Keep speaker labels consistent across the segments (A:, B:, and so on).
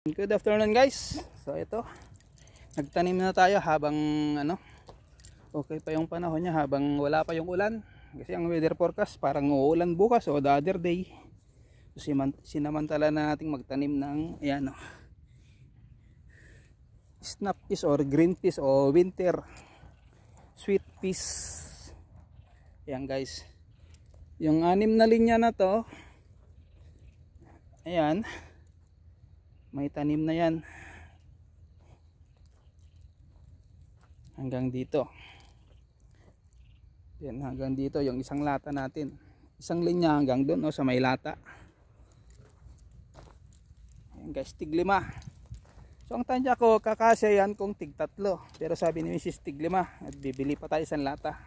A: Good afternoon guys. So ito, nagtanim na tayo habang okay pa yung panahon niya, habang wala pa yung ulan. Kasi ang weather forecast parang uulan bukas o the other day. So sinamantala na nating magtanim ng snap peas or green peas o winter sweet peas. Ayan guys, yung 6 na linya na to, ayan, may tanim na yan hanggang dito. Yan, hanggang dito yung isang lata natin, isang linya hanggang doon sa may lata. Ayan guys, tig 5. So ang tansya ko kakasya yan kung tig 3, pero sabi ni Mrs. tig 5 at bibili pa tayo isang lata.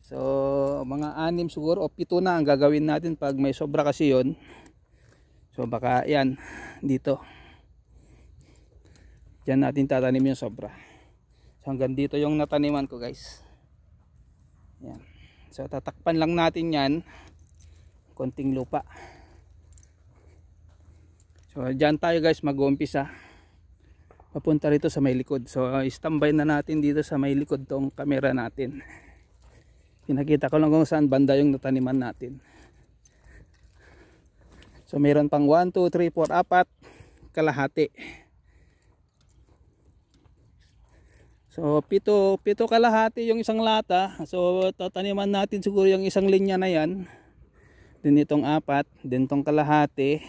A: So mga 6 siguro o 7 na ang gagawin natin pag may sobra kasi yon. So baka yan dito, dyan natin tatanim yung sobra. So hanggang dito yung nataniman ko guys. Yan. So tatakpan lang natin yan, konting lupa. So dyan tayo guys mag-uumpisa, papunta rito sa may likod. So standby na natin dito sa may likod tong camera natin. Pinakita ko lang kung saan banda yung nataniman natin. So meron pang 1, 2, 3, 4, 4 kalahati. So 7 kalahati yung isang lata. So tataniman natin siguro yung isang linya na yan, din itong 4, din itong kalahati.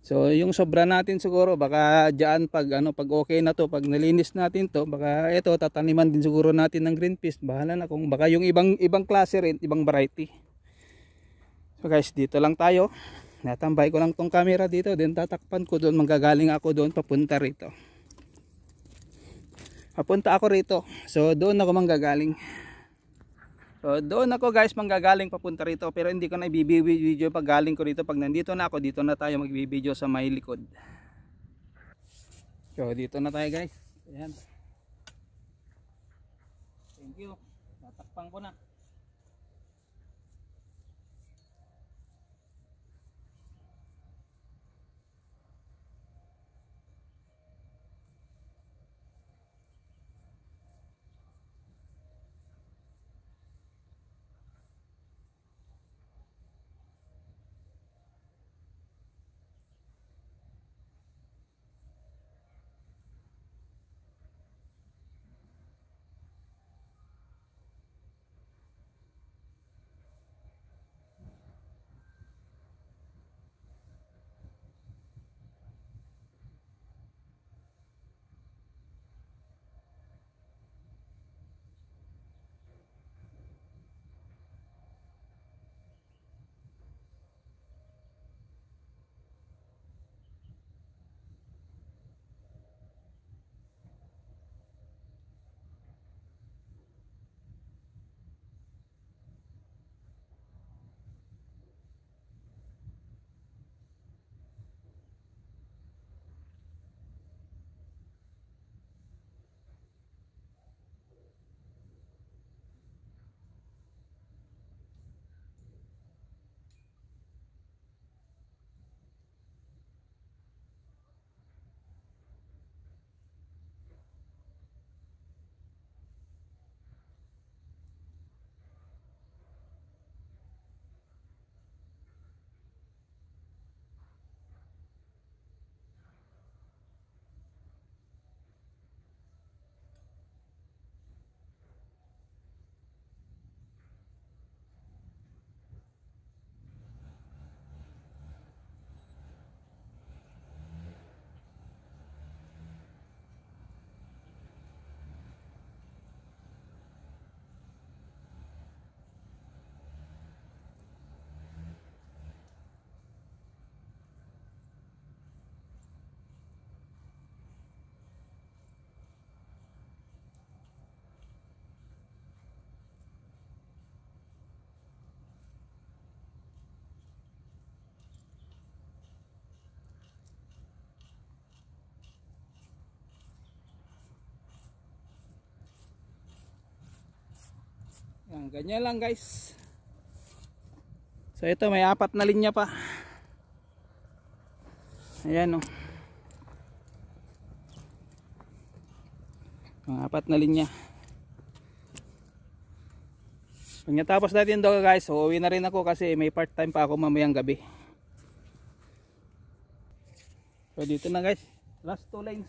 A: So yung sobra natin siguro baka dyan pag okay na to, pag nalinis natin to, baka ito tataniman din siguro natin ng green peas. Bahala na kung baka yung ibang klase rin, ibang variety. So guys, dito lang tayo. Natambay ko lang tong camera dito, then tatakpan ko doon, manggagaling ako doon papunta rito. Papunta ako rito. So doon ako manggagaling. So doon ako guys manggagaling papunta rito, pero hindi ko na i-video pag galing ko rito. Pag nandito na ako, dito na tayo mag-video sa may likod. So dito na tayo guys. Ayan. Thank you. Tatakpan ko na. Yan, ganyan lang guys. So ito may 4 na linya pa. Ayan, oh. Mga 4 na linya. Pagkatapos natin ito guys, uuwi na rin ako kasi may part time pa ako mamayang gabi. So dito na guys, last 2 lines.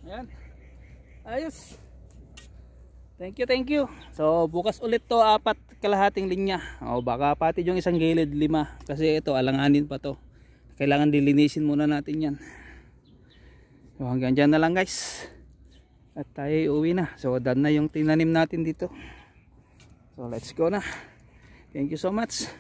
A: Ayan. Ayos. Thank you. So bukas ulit to 4 kalahating linya. O baka pati yung isang gilid 5. Kasi ito alanganin pa to. Kailangan dilinisin muna natin yan. So hanggang dyan na lang guys. At tayo uwi na. So done na yung tinanim natin dito. So let's go na. Thank you so much.